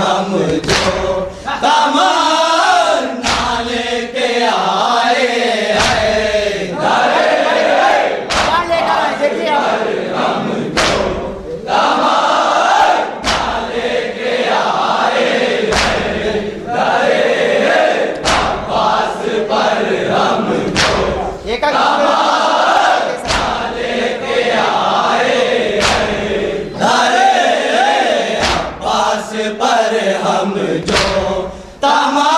हम जो तमन्ना लेके आए हैं, क्या लेकर आए देखिए आप। हम जो तमन्ना लेके आए हैं, दरे अब्बास पर हम जो एक लेके आए हैं, दरे अब्बास पर हम जो तमन्ना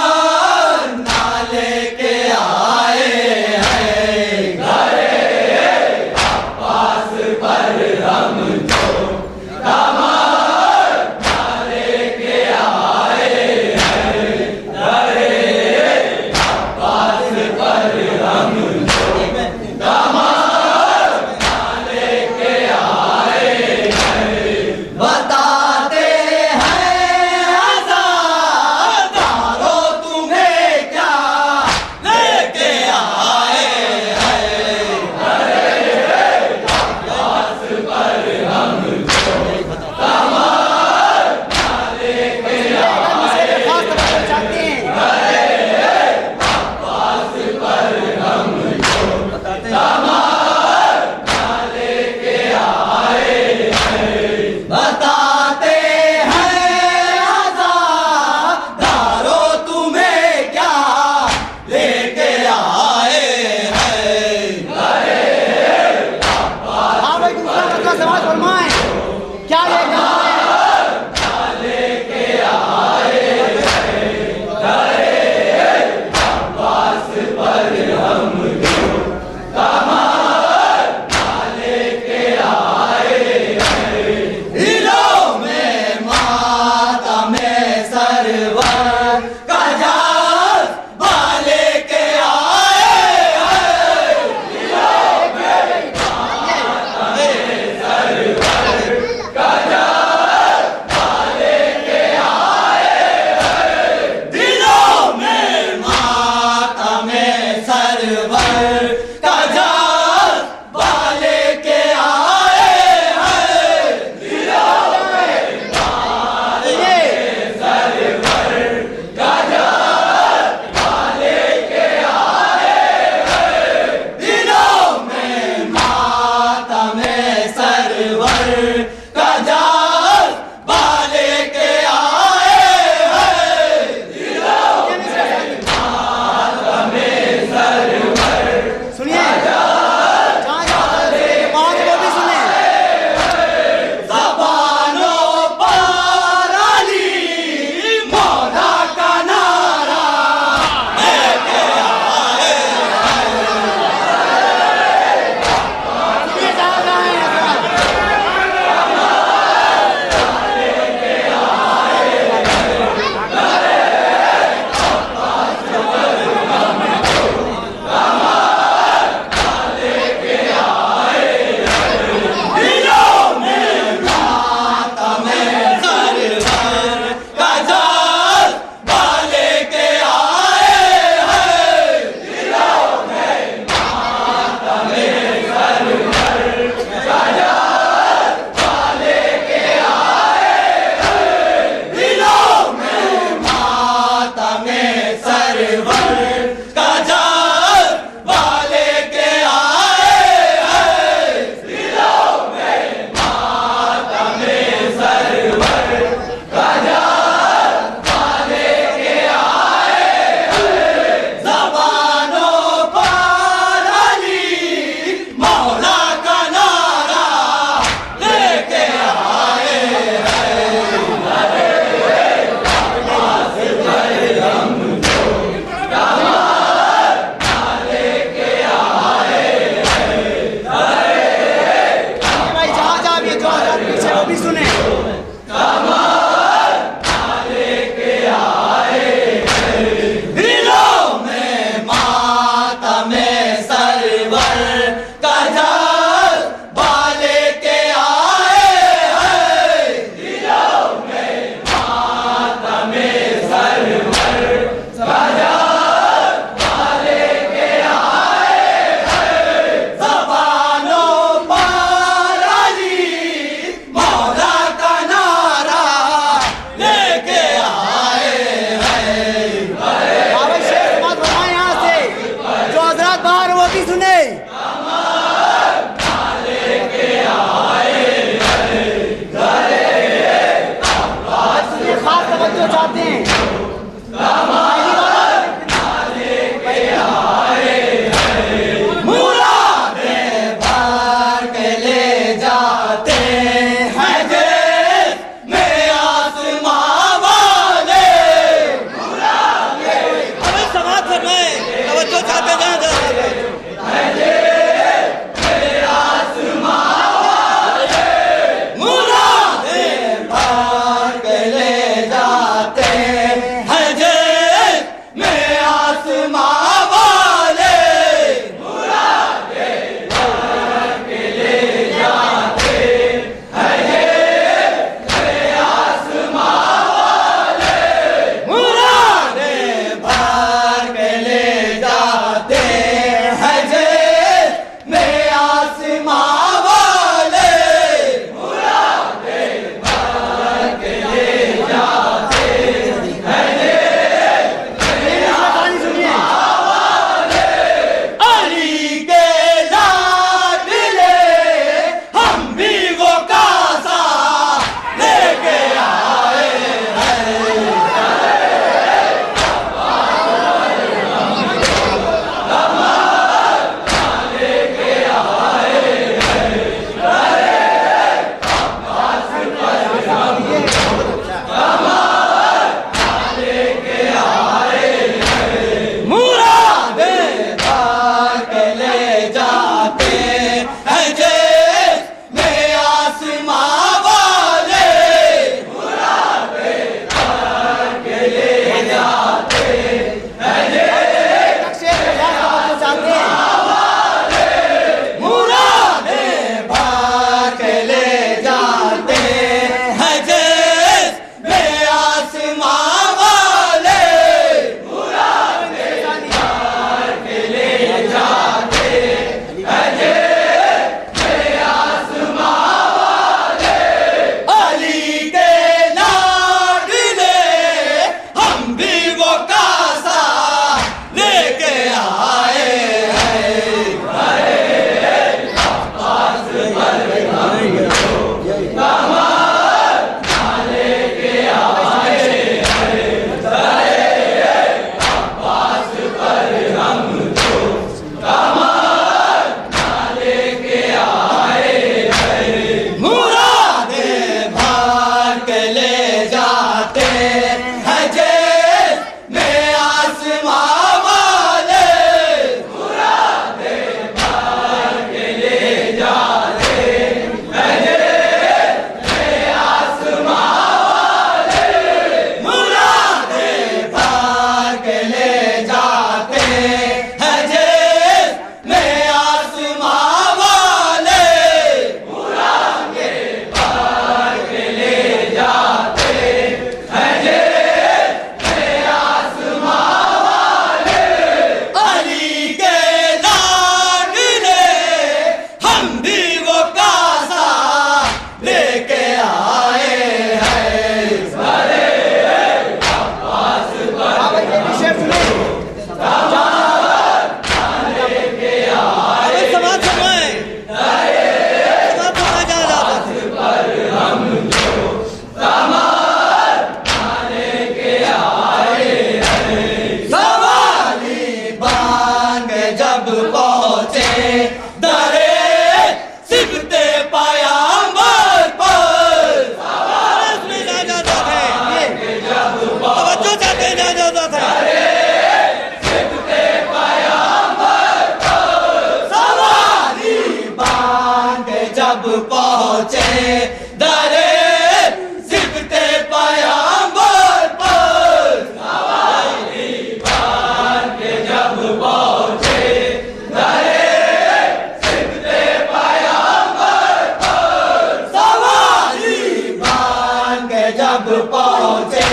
पहुंचे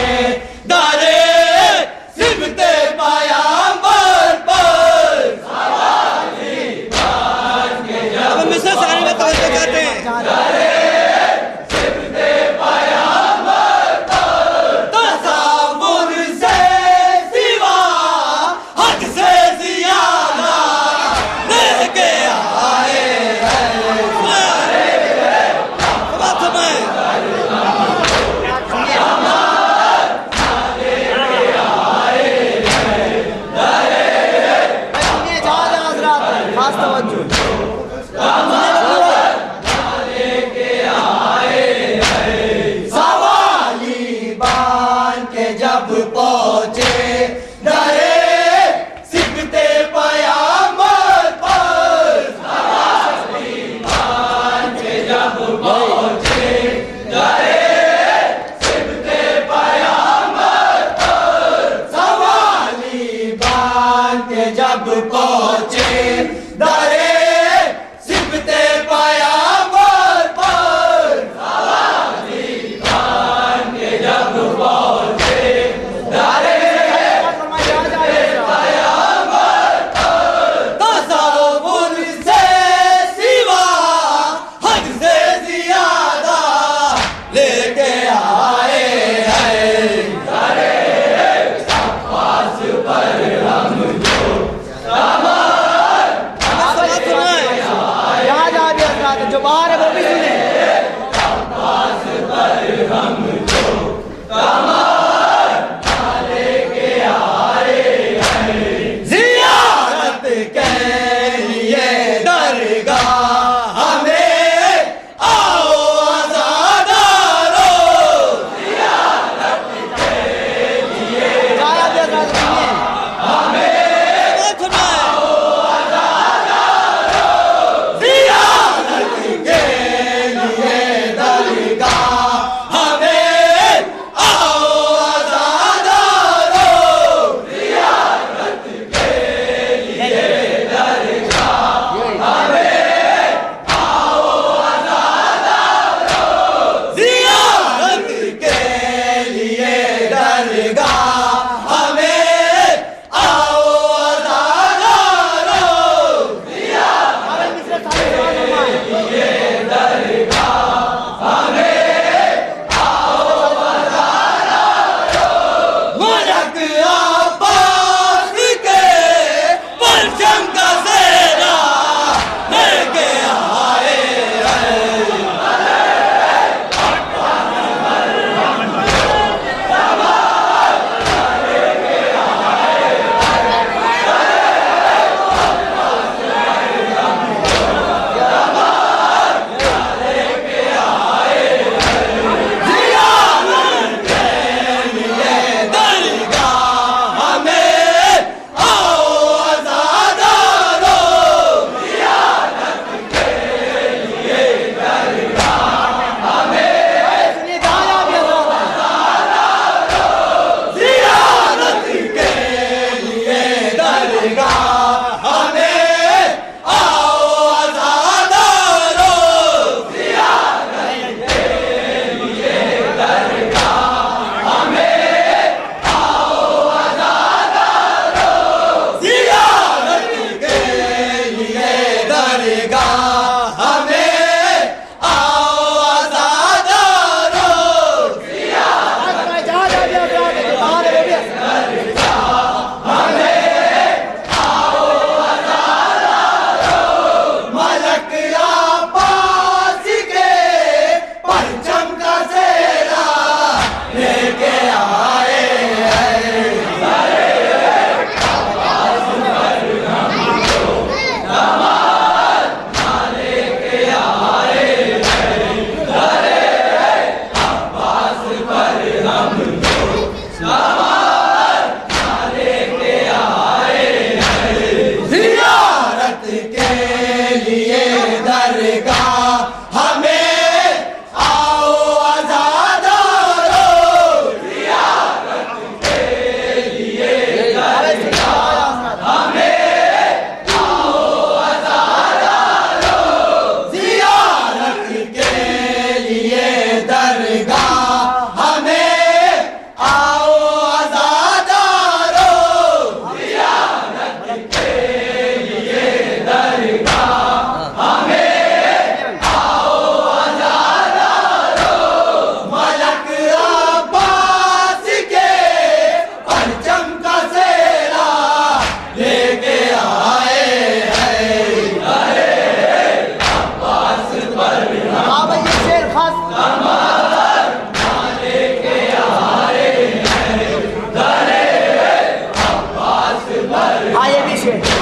दारे सिमते पाया पर अब मिस्र सारे में तवज्जो करते हैं तसव्वुर से सिवा हद से ज्यादा लेके आए बात में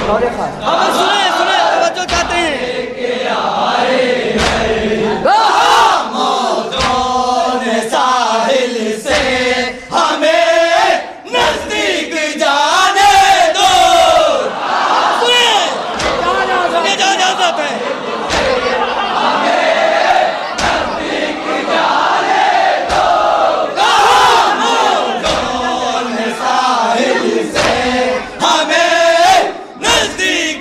हम सुने सुने तवज्जो चाहते हैं। साहिल से हमें नजदीक जाने दो। सुने सुने जा जाते हैं। साहिल से हमें नजदीक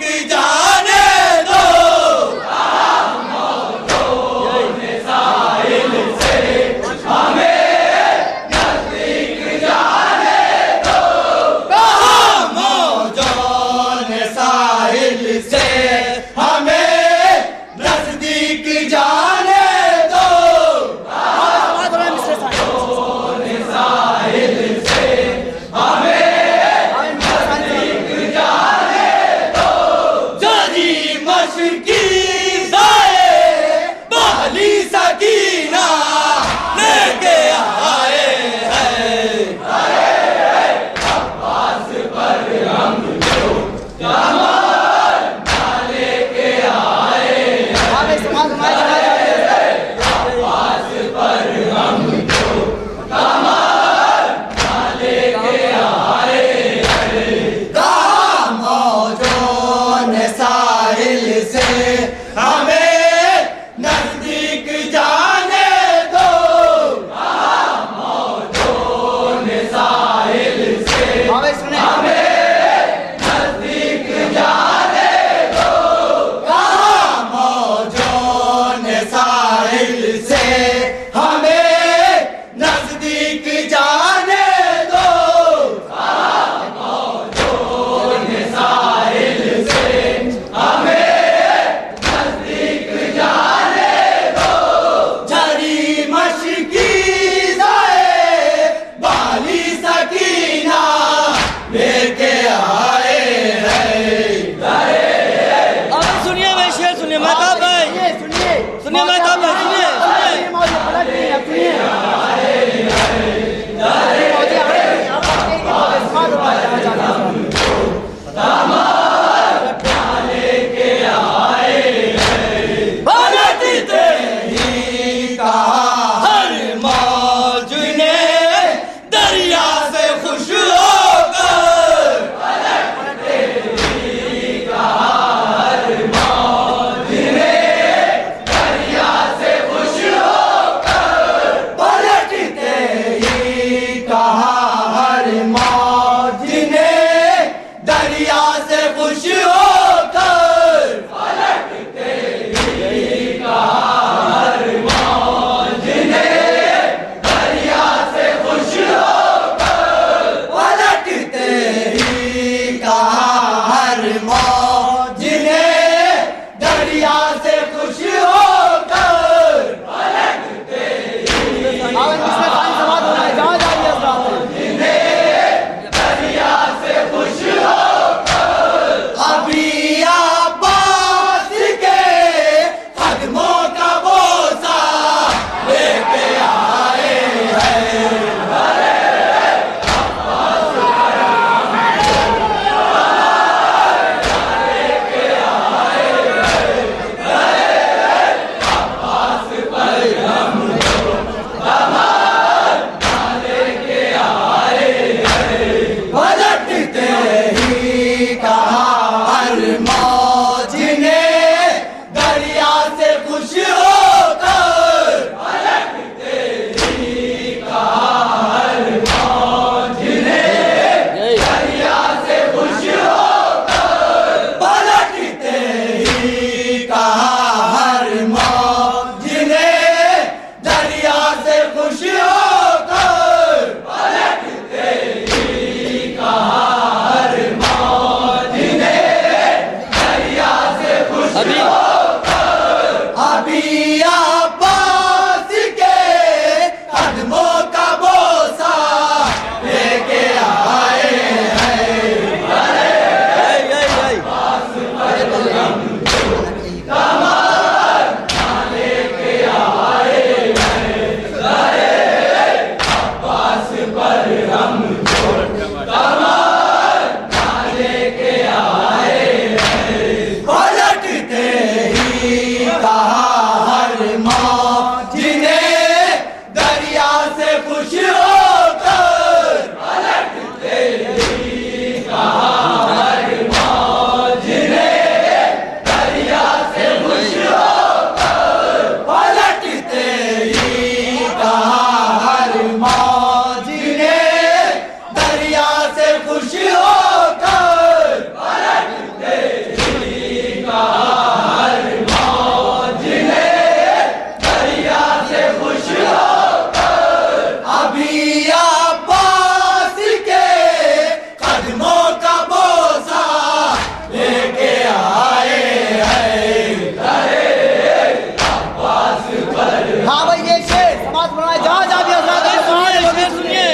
फरमाए जहाँ जहाँ भी हजरात के बाहर है, वो भी सुनिए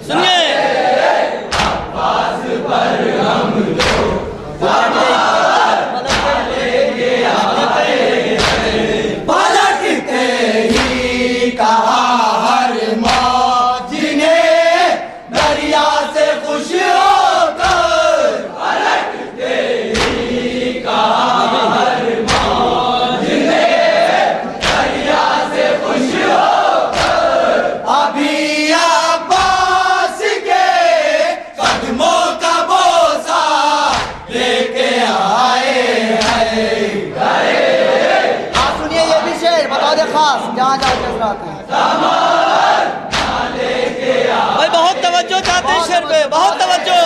सुनिए पलटते ही कहा हर मौत जिन्हें दरिया से खुश होकर पलटते ही कहा हर मौत जिन्हें दरिया से खुश होकर अभी अब्बास के कदमों का बोसा लेके आए हैं। आप सुनिए ये भी शेर बता दे खास जहाँ जहाँ के हजरात हैं। भाई बहुत तवज्जो चाहते हैं शेर पे, बहुत तवज्जो,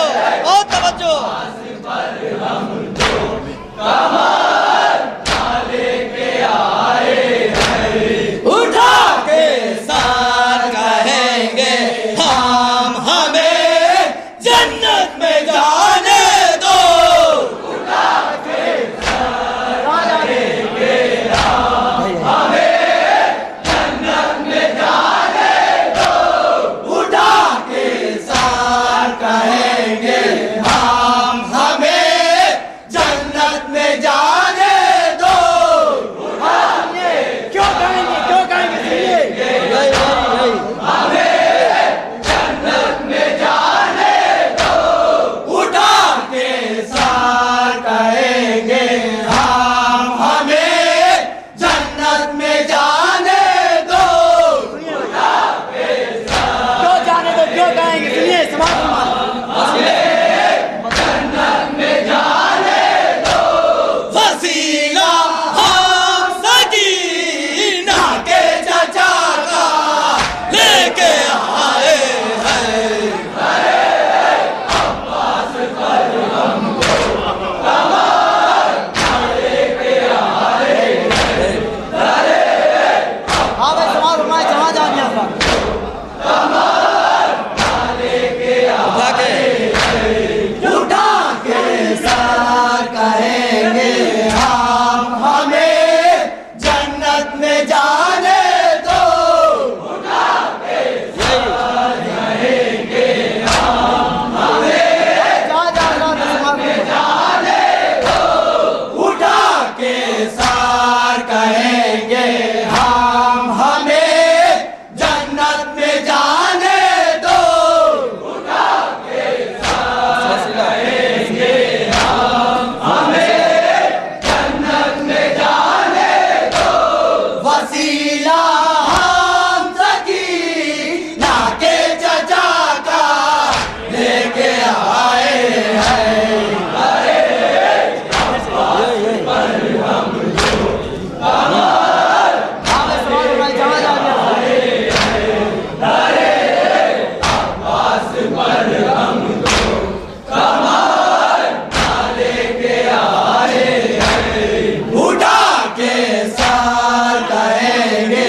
बहुत तवज्जो। उठा के साथ कहेंगे हम हमें जन्नत में जाने दो। जहाँ जहाँ के उठा के साथ कहेंगे हम हमें जन्नत में जाने दो। क्यों कहेंगे सुनिए उठा के साथ कहेंगे हम हमें जन्नत में जाने दो। क्यों जाने दो, क्यों कहेंगे सुनिए समाज वसीला हम सकीना के चाचा का लेके आए हैं। हाँ भाई समाज फरमाए जहाँ जहाँ के हजरात उठा के उठा के साथ कहेंगे हम हमें जन्नत में जाने दो। जहाँ जहाँ हजरात हैं समाज उठा के साथ कहेंगे हम हमें जन्नत में जाने दो। वसीला हम सकीना के चचा का लेके आए हैं। हाँ भाई समाज फरमाए जहाँ जहाँ के हजरात उठा के साथ कहेंगे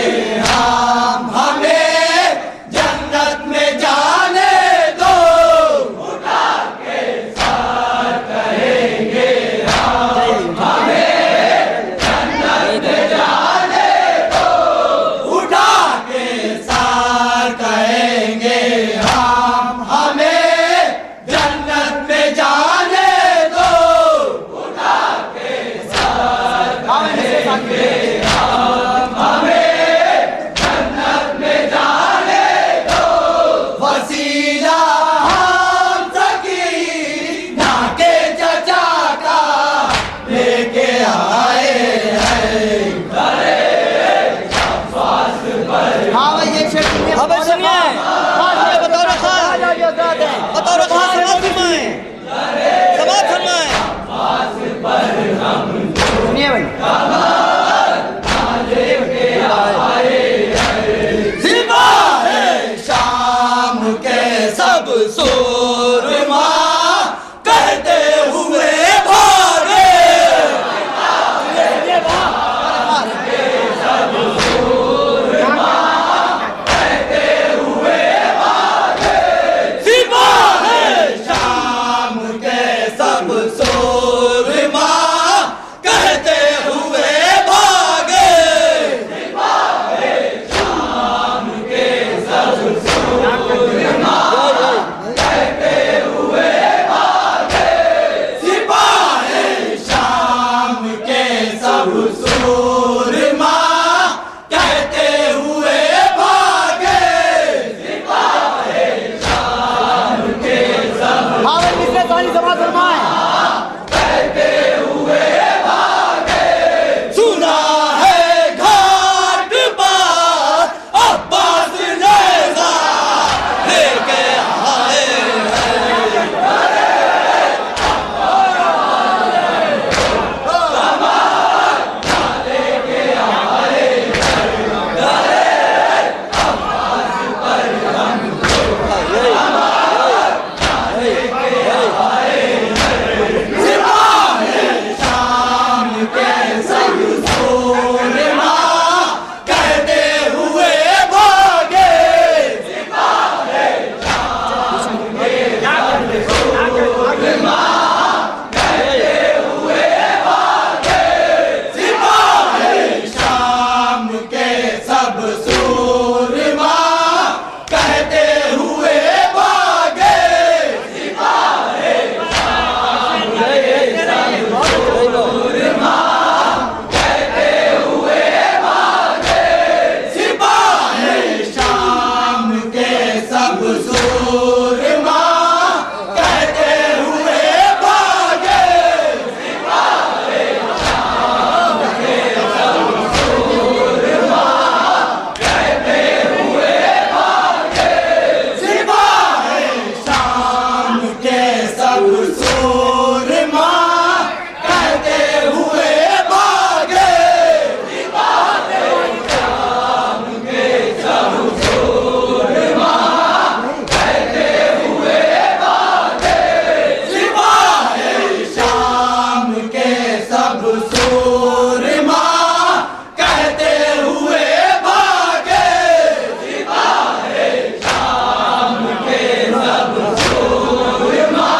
सूरमा कहते हुए भागे सिपाही शाम के सब सूरमा कहते हुए भागे सिपाही शाम के सब सूरमा कहते हुए भागे सिपाही शाम के सब सूरमा कहते हुए भागे सिपाही शाम के सब सूरमा कहते हुए भागे सिपाही शाम के सब सूरमा कहते हुए भागे सिपाही शाम के सब सूरमा कहते हुए भागे सिपाही शाम के सब सूरमा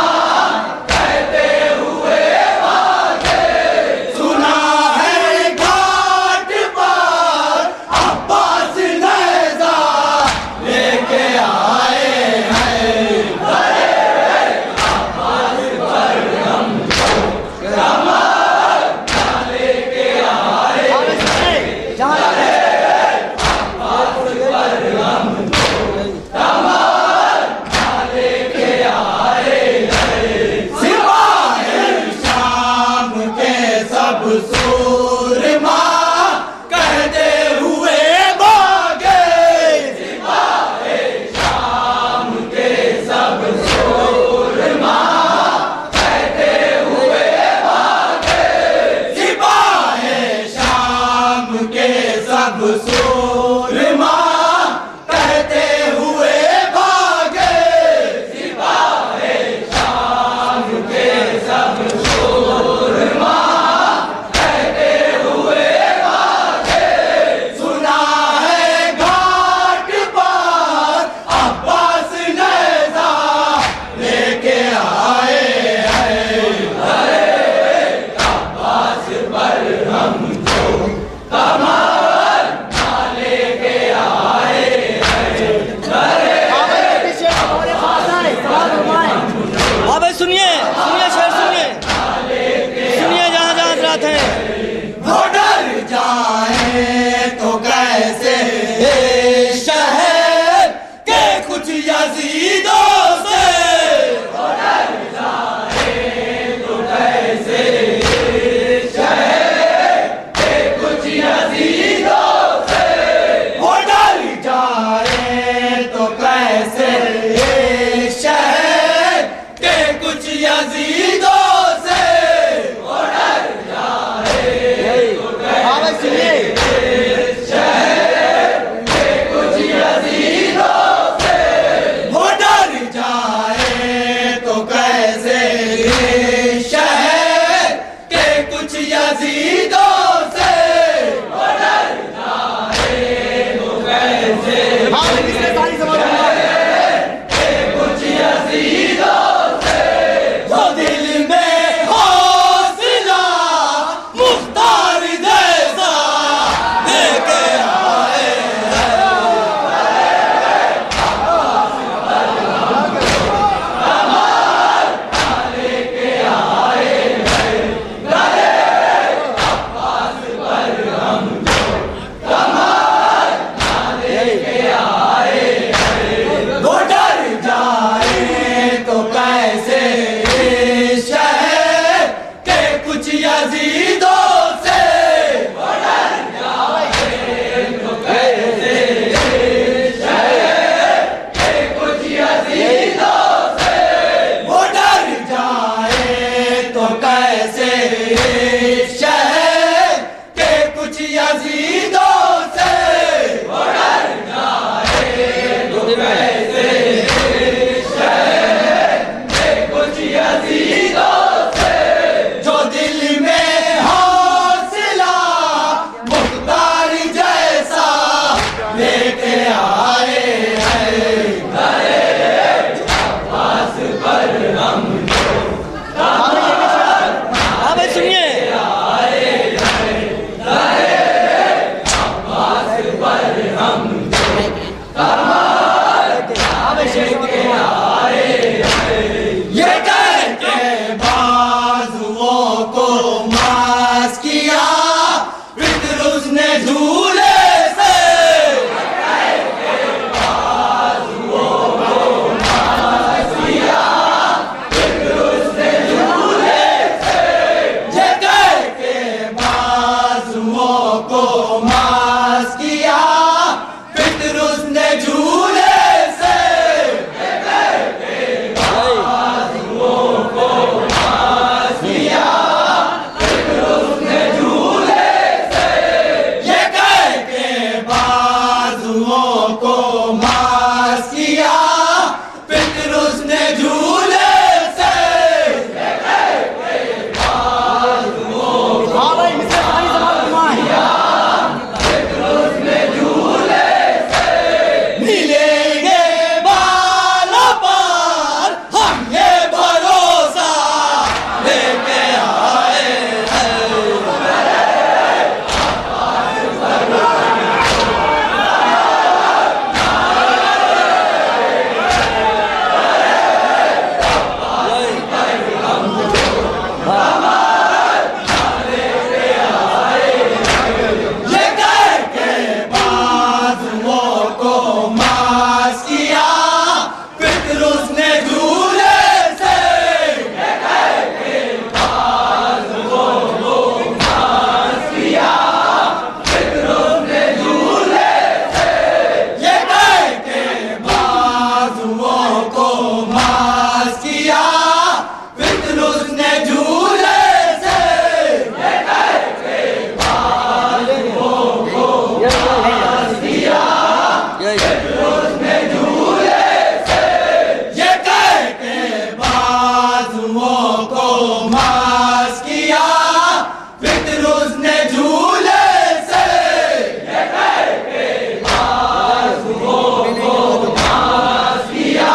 कहते हुए भागे सुना है घाट पर अब्बास नैज़ा लेके आए हैं अब्बास पर हम लेके आए लेके आए सिपाही शाम के सब सूरमा कहते हुए भागे सिपाही शाम के सब सूरमा कहते हुए भागे सिपाही शाम के सब सूरमा कहते हुए भागे सिपाही शाम के सब सूरमा कहते हुए भागे सुना है घाट पर अब्बास नैज़ा लेके आए हैं अब्बास पर हम कमर लेके आए हाँ भाई सुनिए सुनिए शेर सुनिए सुनिए जहाँ जहाँ हजरात हैं वो डर जाए तो कैसे शहर के कुछ यजीदों से वो डर जाए तो कैसे शहर के कुछ यजीदों से वो डर जाए तो कैसे शहर के कुछ यजीदों से वो डर जाए तो कैसे शहर के कुछ यजीदों से वो डर जाए तो कैसे शहर के कुछ यजीदों से वो डर जाए तो कैसे कुछ यजीदों से जो दिल में हौसला मुख्तार जैसा लेके आए लेके आए अब्बास पर हम लेके आए ये कह के बाजुओं को मास किया फिर उसने झूले से ये कह के बाजुओं को मास किया फिर उसने झूले से ये कह के बाजुओं को मास किया फिर उसने झूले से हाँ भाई मिस्टर पानी समाप्त घुमाएं मिलेंगे बालों पर हम ये भरोसा लेके आए ये कह के बाजुओं को मास किया फिर उसने झूले से ये कह के बाजुओं को मास किया फिर उसने झूले से ये कह के बाजुओं को मास किया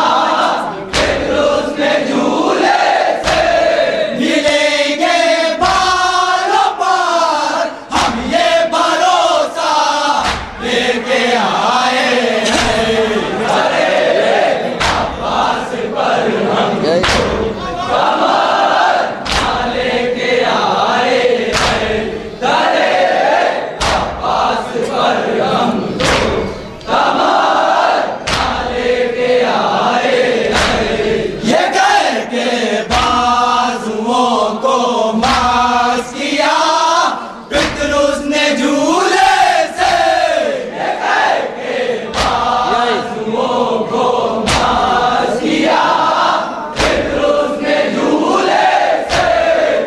फिर उसने झूले से मिलेंगे बालों पर हम ये भरोसा लेके आए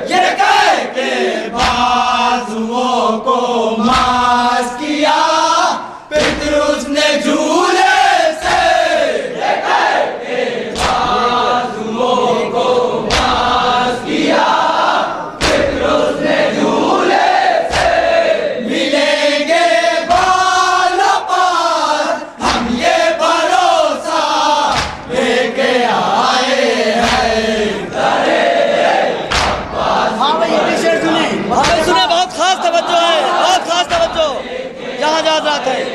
ये कह के बाजुओं को मास किया फिर उसने झूले से ये कह के बाजुओं को मास किया फिर उसने झूले से मिलेंगे बालों पर हम ये भरोसा लेके आए हैं हाँ भाई ये भी शेर सुने हाँ भाई सुनिए, बहुत खास तवज्जो है, बहुत खास तवज्जो। जहाँ जहाँ जाते हैं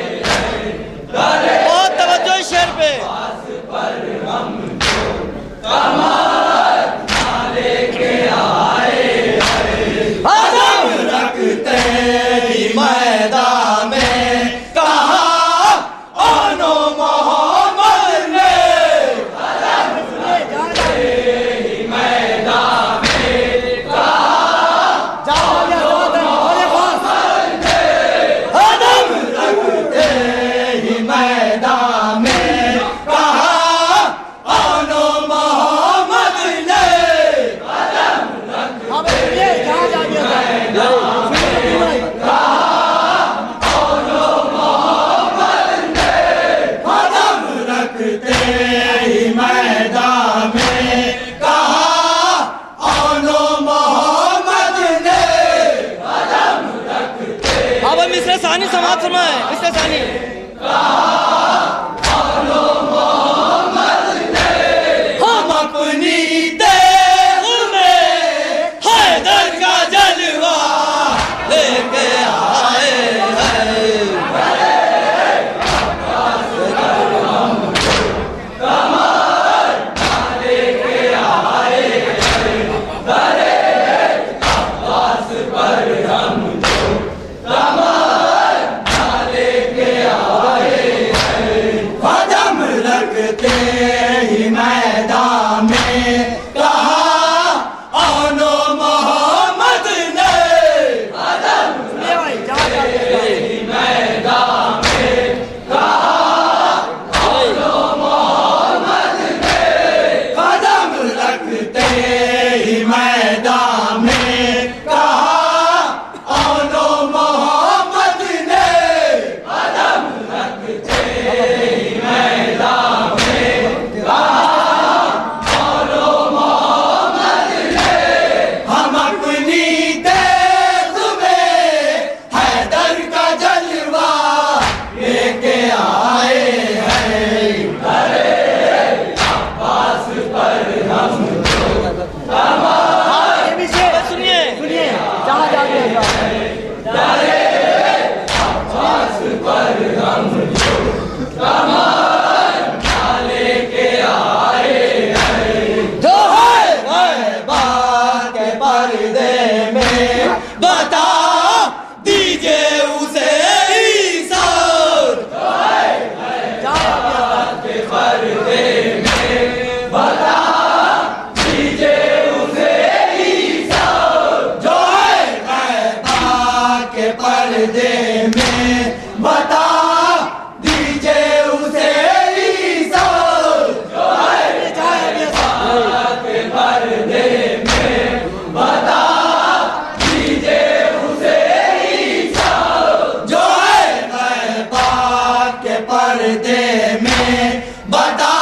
पर्दे में बता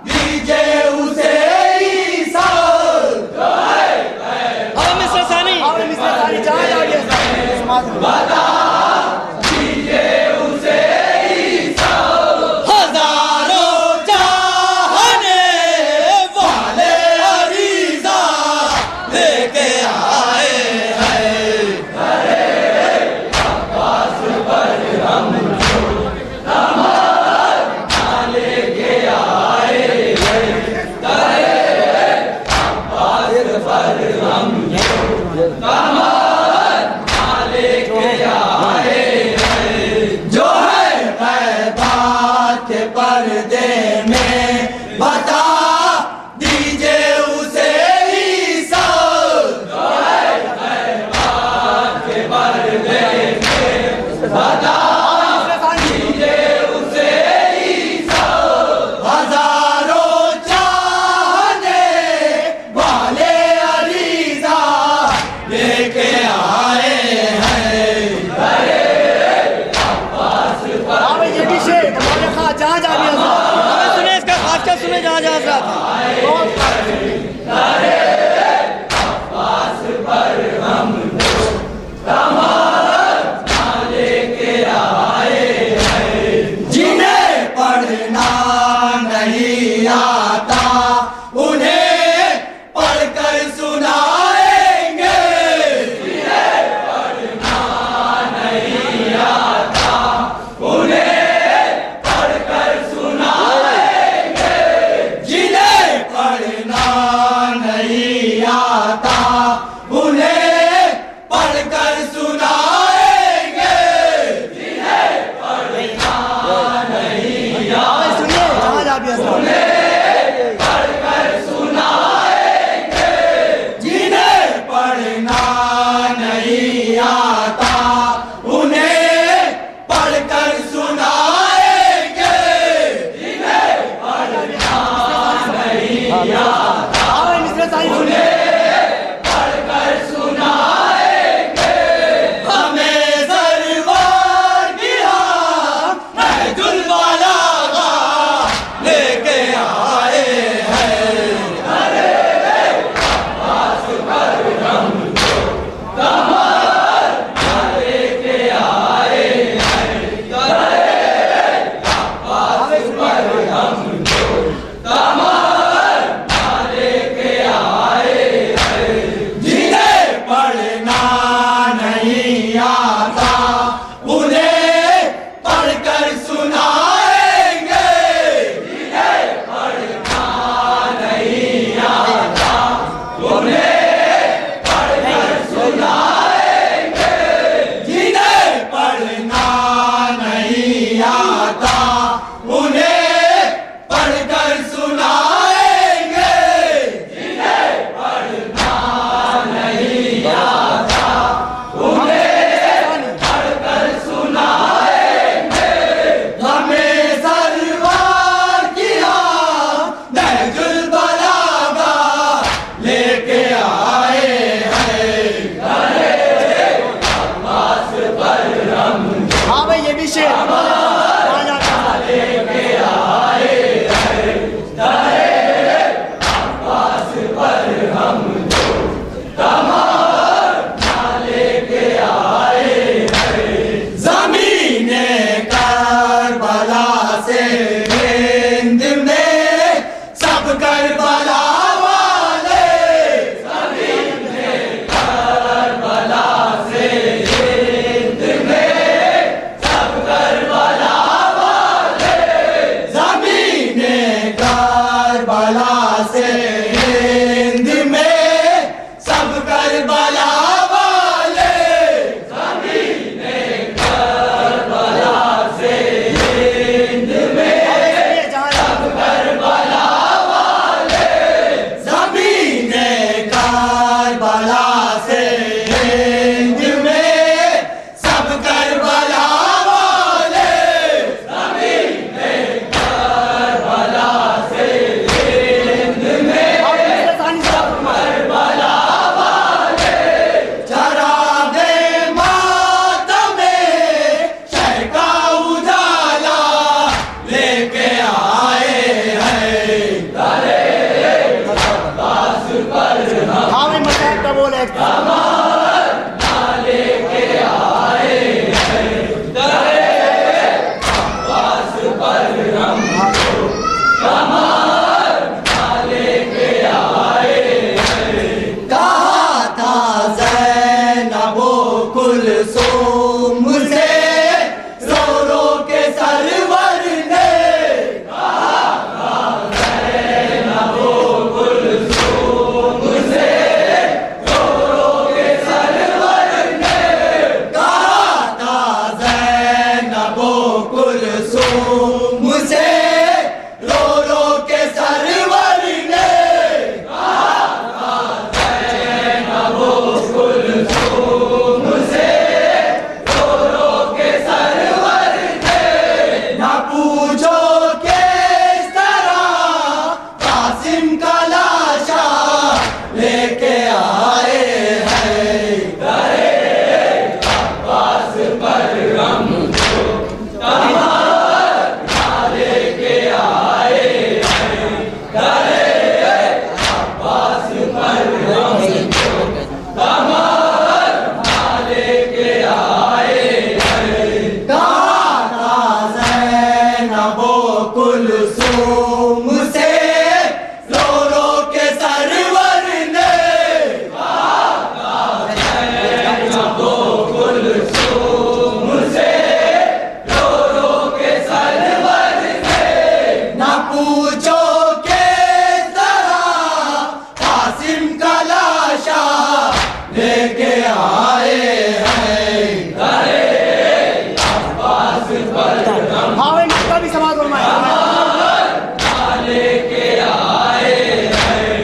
दीजिए उसे ईसा जो है अब मिस्टर सानी जहाँ जाओगे समाज में बता दीजिए उसे ईसा हजारों चाहने वाले अरीज़ा लेके आए हैं अब्बास पर हम लेके आए अब्बास पर हम जो है ग़ैबात के पर्दे में बता दीजिए उसे ईसा जो है ग़ैबात के पर्दे में बता दीजिए उसे ईसा हजारों चाहने वाले अरीज़ा लेके आए जहाँ जाओगे अब सुने इसका खास सुने जहाँ जहाँ से आता जिन्हें पढ़ना नहीं आता उन्हें पढ़कर सुनाएंगे जिन्हें पढ़ना नहीं आता उन्हें पढ़कर सुनाएंगे जिन्हें पढ़ना नहीं आता उन्हें पढ़कर सुनाएंगे जिन्हें पढ़ना नहीं आता सुनिए जहाँ जाओगे पढ़कर सुनाएंगे जिन्हें पढ़ना नहीं आता उन्हें पढ़कर सुनाएंगे जिन्हें पढ़ना नहीं आता मिस्टर सानी सुनिए पढ़कर सुनाएंगे हमें सरवार किया महजुल वाला लेके आए हैं अब्बास पर हम लेके आए हैं अब्बास पर हम लेके आए हैं जिन्हें पढ़ना नहीं आता उन्हें पढ़कर सुनाएंगे जिन्हें पढ़ना नहीं आता उन्हें पढ़कर सुनाएंगे जिन्हें पढ़ना नहीं आता उन्हें पढ़कर सुनाएंगे जिन्हें पढ़ना नहीं आता उन्हें पढ़कर सुनाएंगे हमें सरवार किया नहजुल बलागा लेके आए हैं अब्बास पर हम हाँ भाई ये भी शेर जहाँ जाओगे लेके आए हैं अब्बास पर हम लेके आए हैं ज़मीने करबला से हिंद में सब करबला वाले ज़मीने करबला से हिंद में सब करबला वाले ज़मीने करबला से हिंद में सब करबला वाले ज़मीने करबला से हिंद में जहाँ जाओगे करबला वाले ज़मीने करबला से हिंद में सब करबला वाले ज़मीने करबला से हिंद में कहा था ज़ैनबो कुलसूम से रो रो के सरवर ने, मुझे रो रो के सरवर ने, मुझे रो रो के सरवर ने, ना पूछो किस तरह कासिम का लाशा लेके आए हैं, अब्बास पर हम कुलसूम से रो रो के सरवर ने, कुलसूम से रो रो के सरवर ने, ना पूछो किस तरह कासिम का लाशा लेके आए हैं, अब्बास पर हाँ भाई मक्का भी समाज और लेके आए हैं,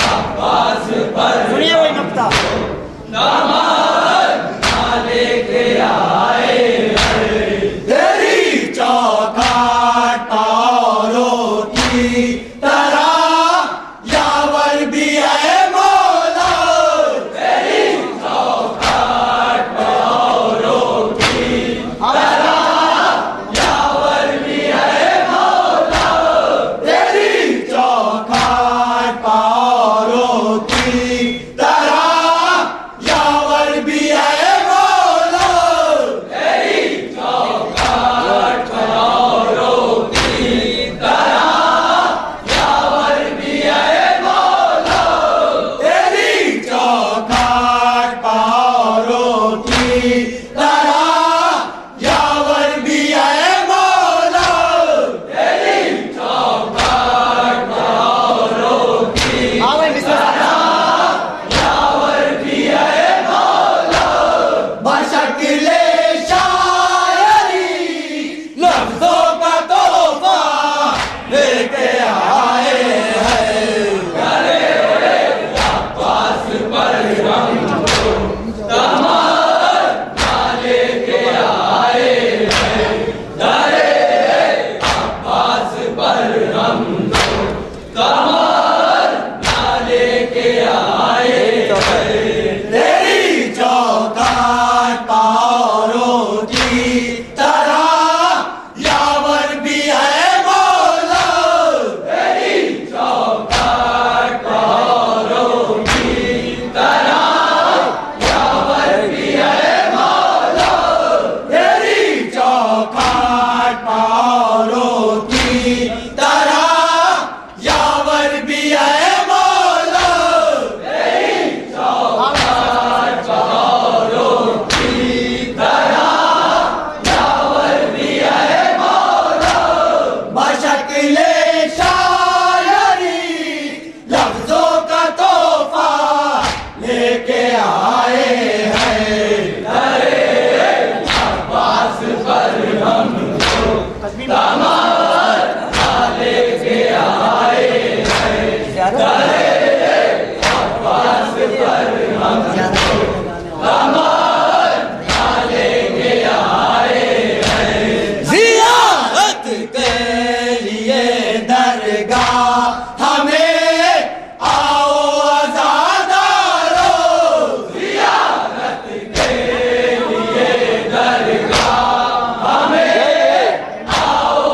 अब्बास पर सुनिए भाई नक्ता लेके आए हैं, तेरी चौखट औरों की तरह यावर भी है मौला, तेरी चौखट औरों की तरह यावर भी है मौला, तेरी चौखट औरों की तरह यावर भी है मौला, तेरी चौखट औरों की तरह यावर भी है मौला, तेरी चौखट औरों की तरह यावर भी है मौला, तेरी चौखट औरों की हाँ भाई मिस्टर यावर भी है मौला, बशक्ले शायरी लफ्जों का तोहफा लेके आए हैं, अब्बास पर हम लेके आए हैं, अब्बास पर हम लेके आए हैं, तेरी चौखट औरों की तरह यावर भी है मौला, तेरी चौखट औरों की तरह यावर भी है मौला, तेरी चौखट औरों की तरह यावर भी है मौला, तेरी चौखट औरों की तरह यावर भी है मौला, बशक्ले शायरी लफ्जों का तोहफा लेके आए हैं, अब्बास पर हम लेके आए हैं, अब्बास पर हम लेके आए हैं, ज़ियारत के लिए दरगाह हमें आओ आज़ादारो, ज़ियारत के लिए दरगाह हमें आओ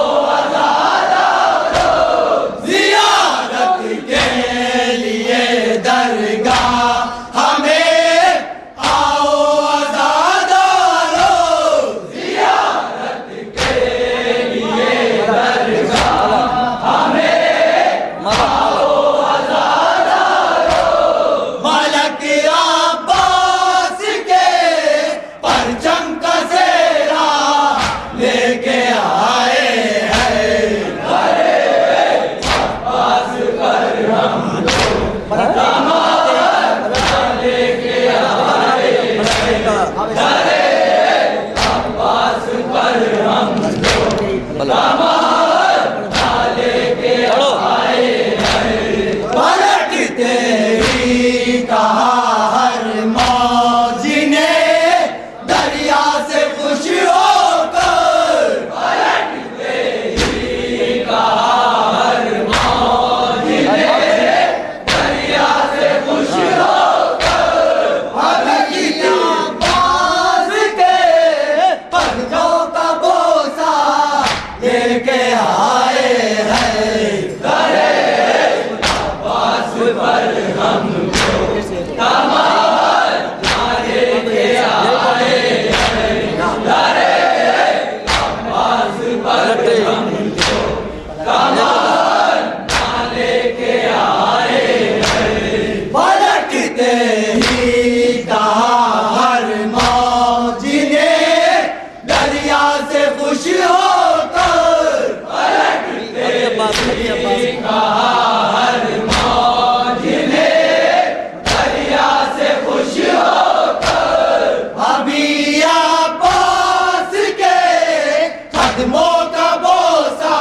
कदमों का बोसा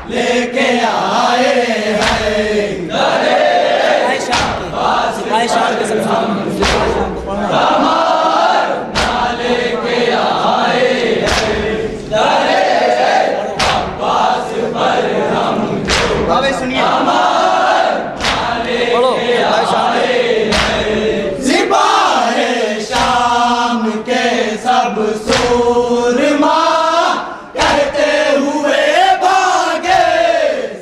लेके आए हैं। शाम के लेके आए अब्बास पर हम भाई सुनिए बोलो सिपाहे शाम के सब सूरमा कहते हुए भागे।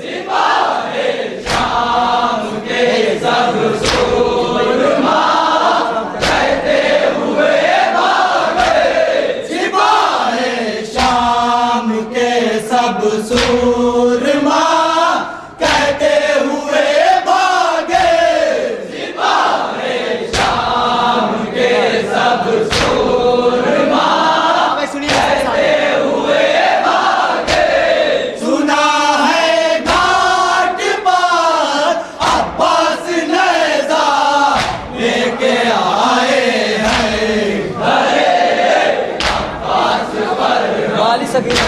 सिपाहे शाम के सब सूरमा कहते हुए भागे। सिपाहे शाम के सब सूरमा कहते हुए भागे। सिपाहे शाम के सब सूरमा भाई सुनिए कहते हुए भागे। सुना है घाट पर अब्बास नेज़ा लेके आए हैं। अब्बास पर वाली सकीना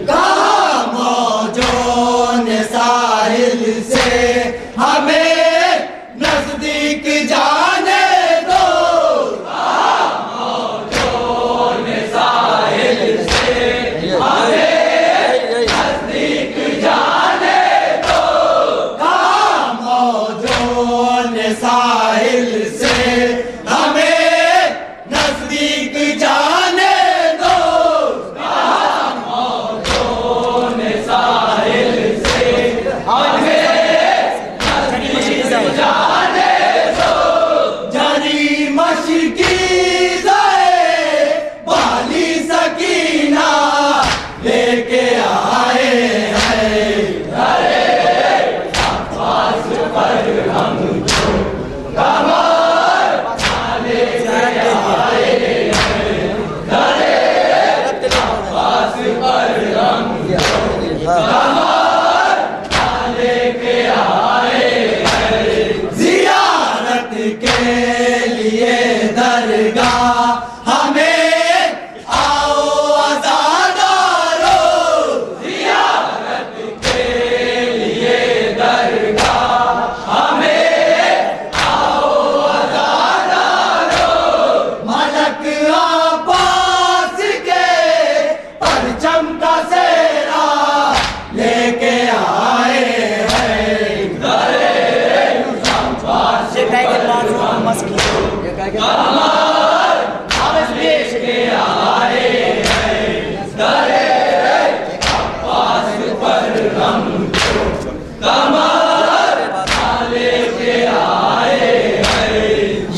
कहाँ मौजों ने साहिल से हमें नजदीक जाने दो। कहाँ मौजों ने साहिल से हमें नजदीक जाने दो। कहाँ मौजों ने साहिल से हमें नजदीक जाने दो। कहाँ मौजों ने साहिल से जाने दो। जरी मशकी जाए बाली सकीना लेके आए हैं। अब्बास पर हम जियारत के लिए दरगाह हमें आओ अज़ादारो। जियारत के लिए दरगाह हमें आओ अज़ादारो। मलक अब्बास के परचम का सेरा लेके आए हैं।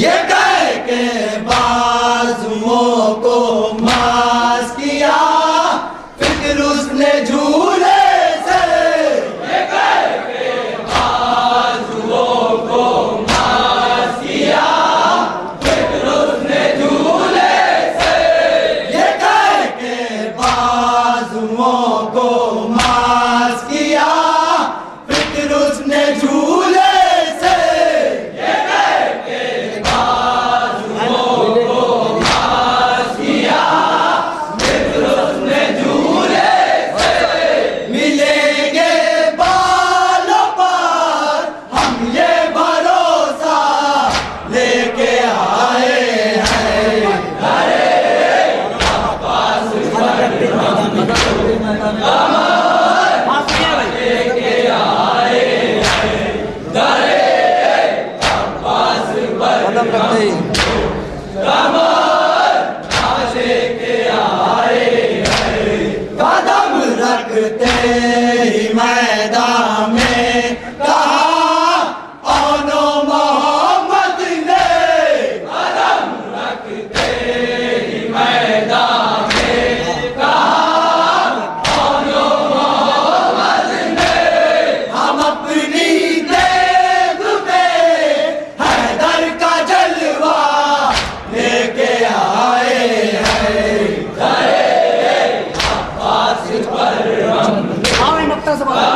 ये कह के बाजुओं को मास किया फिक्र उसने झूले से। ये कह के बाजुओं को मास किया फिक्र उसने झूले से। ये कह के बाजुओं को मास किया फिक्र उसने झूले से। ये कह के बाजुओं को मास किया फिक्र उसने झूले से। मिलेंगे बालों पर हम ये भरोसा लेके आए हैं। अब्बास लेके आए हैं। अब्बास खत्म करते ही लेके आए हैं। कदम रखते ही मैदान में कहा औनो मोहम्मद ने। कदम रखते ही मैदान में कहा औनो मोहम्मद ने। हम अपनी देख में हैदर का जलवा लेके आए हैं। अब्बास पर तरह से बोला।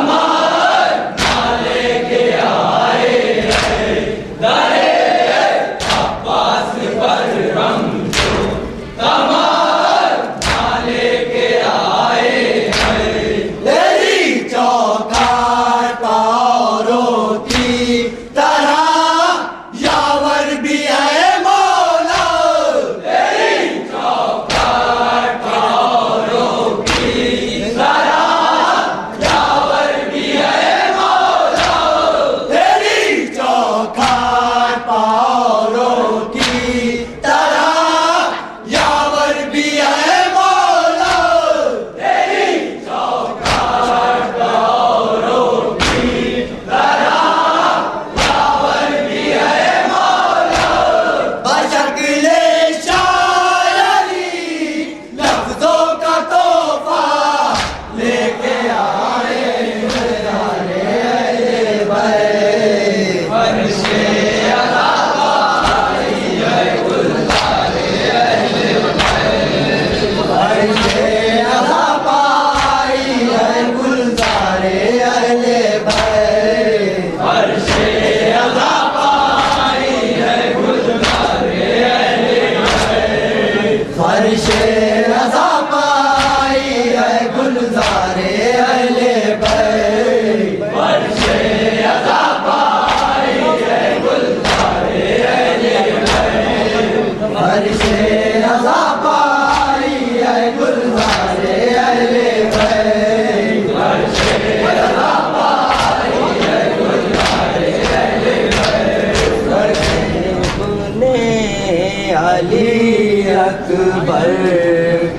अकबर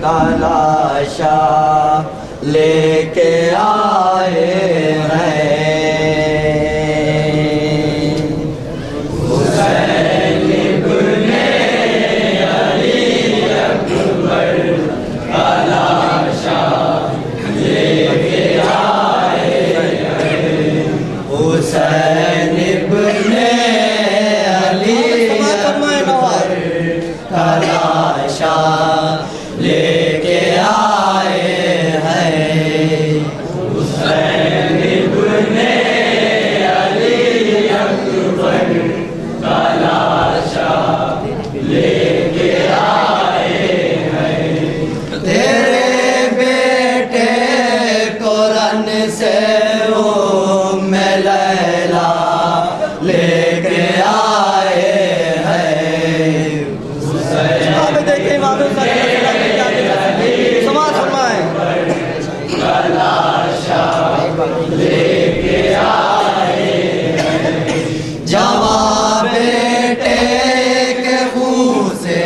का लाशा लेके आए हैं। हुसैन इब्ने अली अकबर का लाशा लेके आए हैं। हुसैन इब्ने अली अकबर का लाशा लेके आए हैं। हुसैन इब्ने अली अकबर का लाशा लेके आए हैं। तेरे बेटे को रन से वो मैं लैला लेके आए हैं। समाज फरमाए लेके आए जवां बेटे के मुंह से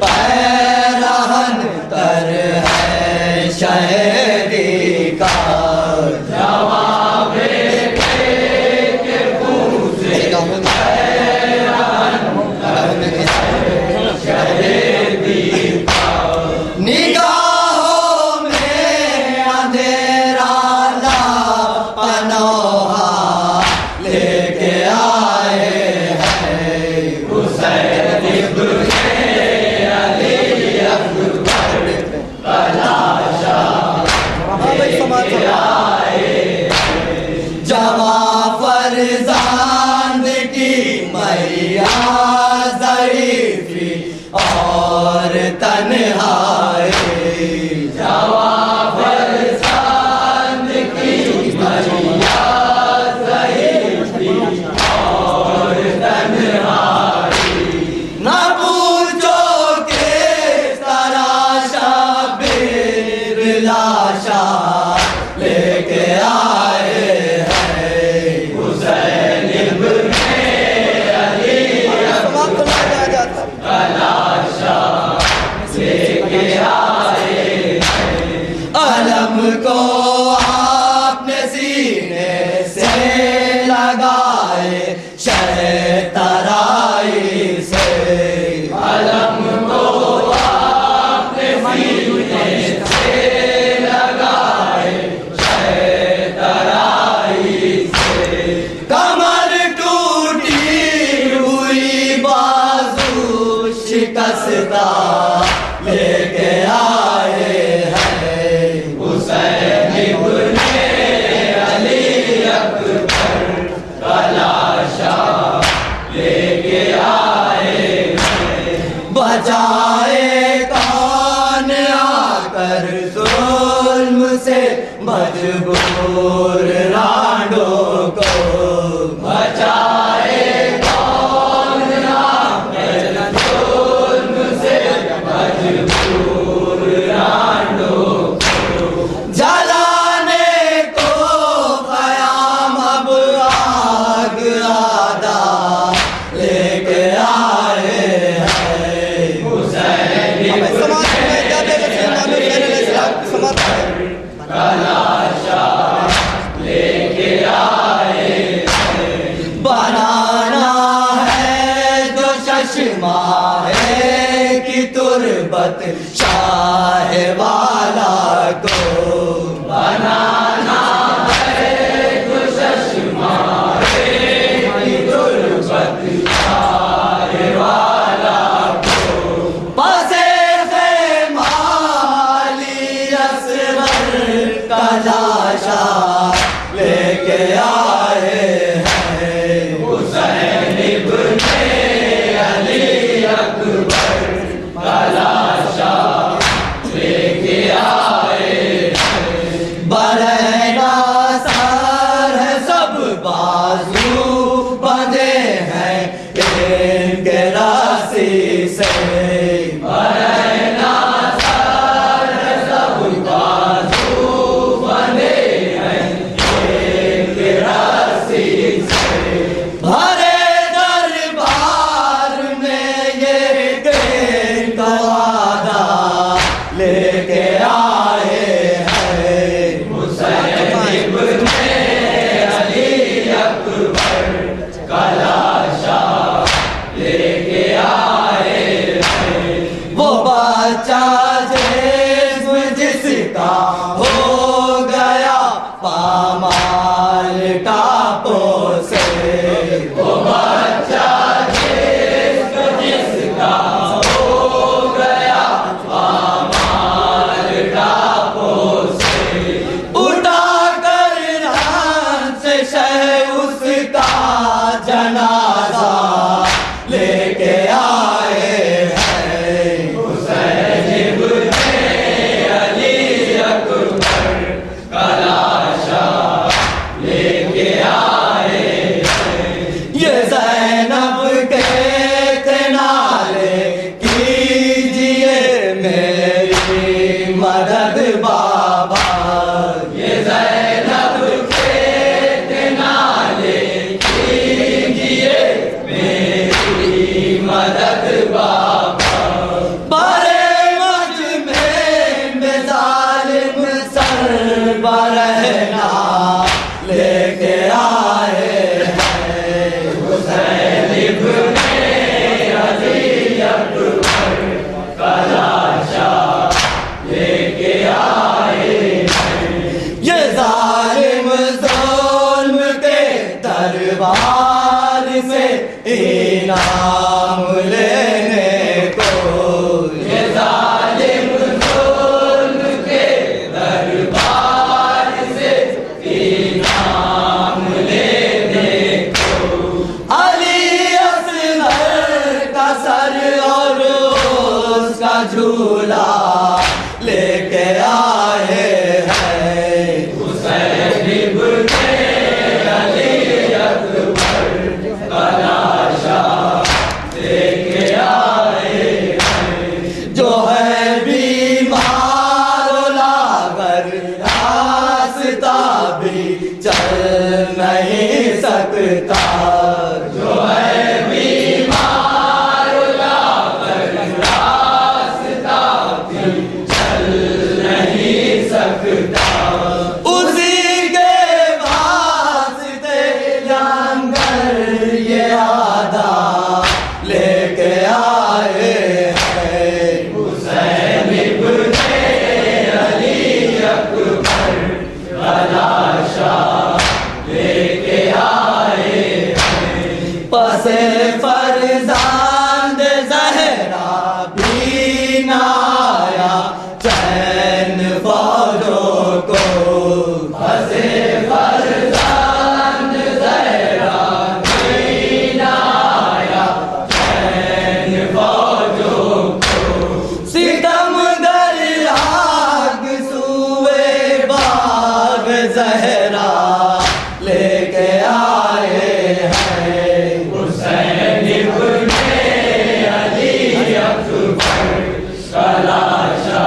पैरहन तर है शहरी का। जवां बेटे के मुंह से पैरहन तर है शहरी का। निगाहों में अंधेरा ला पनोहा लेके आए हैं। हुसैन इब्ने अली अकबर का लाशा लेके आए हैं। जवां फरजांद की मैया ज़रीफ़ी और तन्हाई। जवां फरजांद की मैया ज़रीफ़ी और तन्हाई। न पूछो किस तरह शबीर लाशा लेके आए हैं। हुसैन इब्ने अली अकबर का लाशा लेके आए हैं। अलम को आपने सीने से लगाए शह तराई से। अलम को आपने सीने से लगाए शह तराई से। कमर टूटी हुई बाजू शिकस्ता लेके आए हैं। हुसैन इब्ने मजबूर रांडों को बचाए कौन राम के जुल्म से मजबूर रांडों को जलाने को क़याम अब आग आदा लेके आए हैं हुसैन कलाशा लेके आए बनाना है जो चश्मा है कि तुरबत शाह वाला को बनाना है जो चश्मा है कि तुरबत शाह वाला को बसे कलाशा लेके आए हैं हुसैन इब्ने अली अकबर कलाशा लेके आए हैं बरहना सर है सब बाजू बंधे हैं इनके रस्सी से बरहना सर है सब बाजू भरे दरबार में ये का वादा लेके आए हैं हुसैन इब्ने अली अकबर कलाशा लेके आए हैं वो बच्चा जिसका हो गया पामाल टापों से वो बच्चा जिसका हो गया पामाल टापों से उठा कर से शह उसका जनाजा लेके आए हैं हुसैन इब्ने अली अकबर कलाशा लेके आए ये ज़ैनब के नाले कीजिए मेरी मदद बाबा ये ज़ैनब के नाले कीजिए मेरी मदद बाबा बड़े मजमे में जालिम सर बरहना लेके आए हैं हुसैन इब्ने अली अकबर कलाशा लेके आए हैं ये जालिम ज़ुल्म के दरबार से इनाम लेने को ये जालिम ज़ुल्म के दरबार से इनाम लेने को अली असगर का सर और उसका झूला लेके आए हैं हुसैन इब्ने अली अकबर कलाशा लेके आए हैं जो है बीमार लागर रास्ता भी चल नहीं सकता जो है बीमार लागर रास्ता भी चल नहीं सकता उसी के वास्ते लंगर ये आदा लेके आए हैं हुसैन इब्ने अली अकबर कलाशा लेके आए हैं ज़हरा लेके आए हैं। हुसैन इब्ने अली अकबर का लाशा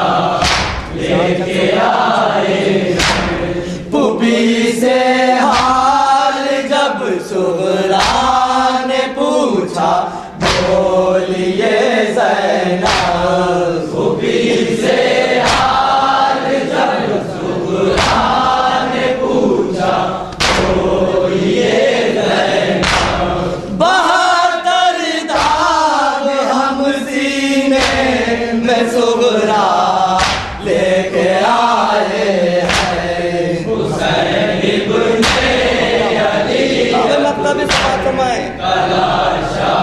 लेके आए हैं। पुपी से हाल जब सुगरा ने पूछा बोलिए ज़ैनब। पुपी से हाल जब सुगरा ने पूछा बोलिए ज़ैनब। 72 दाग हम सीने में सुगरा लेके आए हैं। हुसैन इब्ने अली मतलब इस बात में का लाशा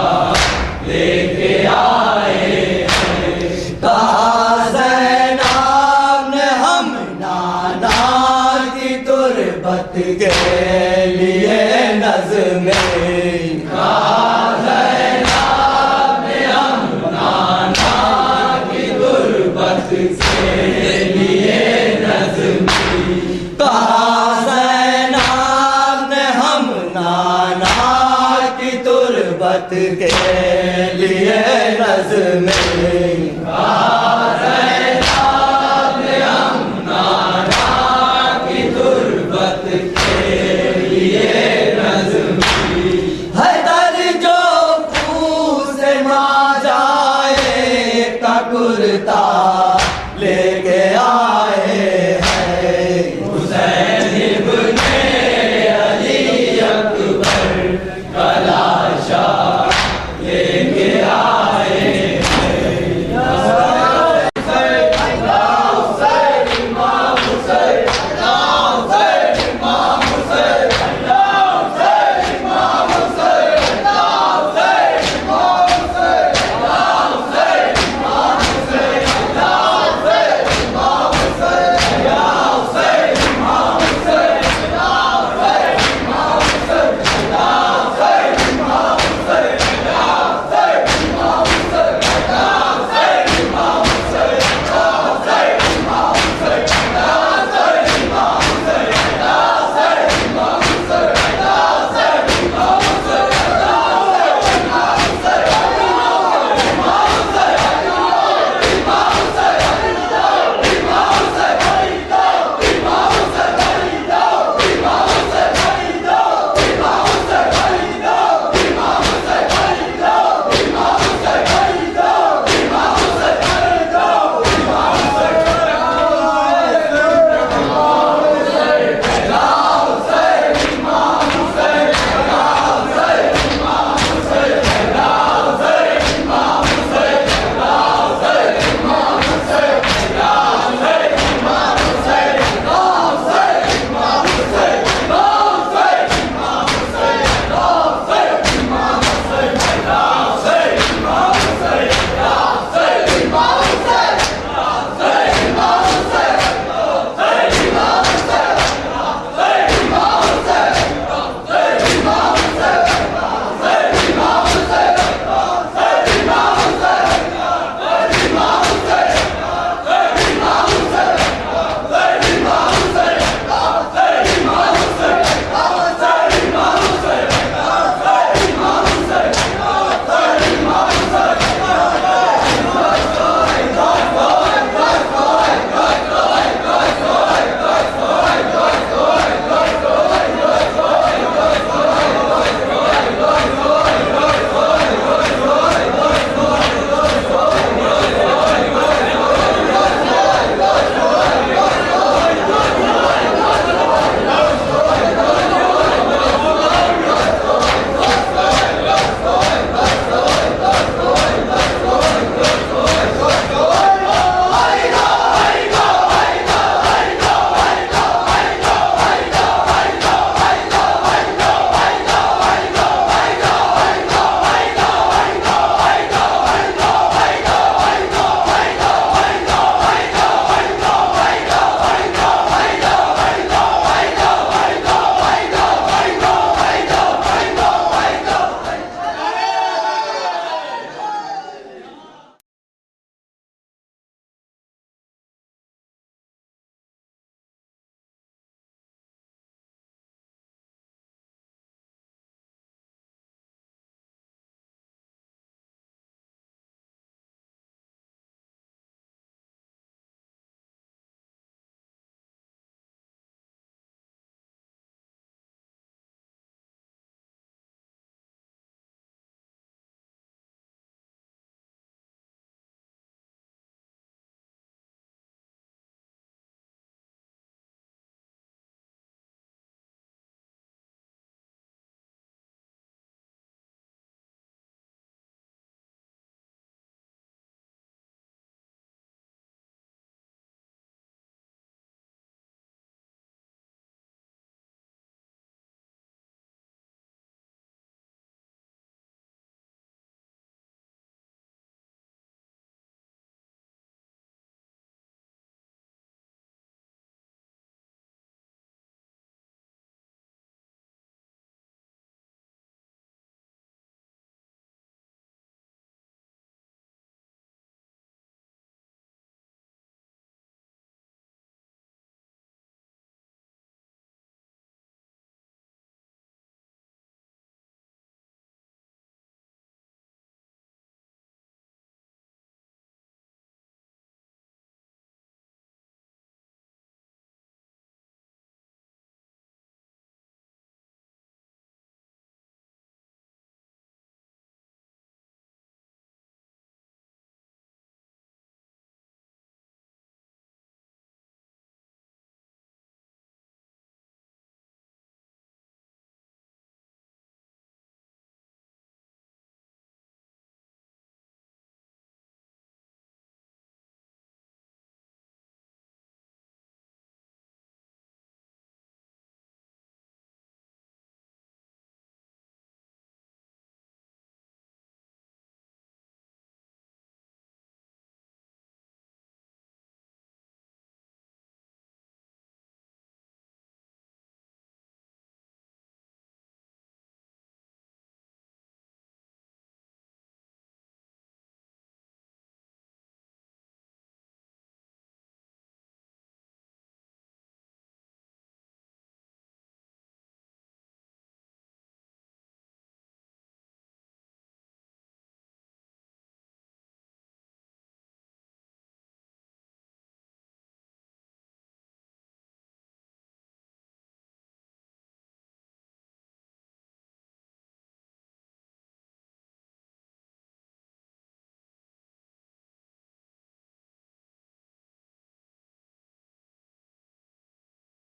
लेके आए हैं। कहा ज़ैनब ने हम नाना की तुरबत के लिए नज़्में। कहा ज़ैनब ने हम नाना की तुरबत के लिए नज़्में। कहा ज़ैनब ने हम नाना की तुरबत के लिए नज़्में।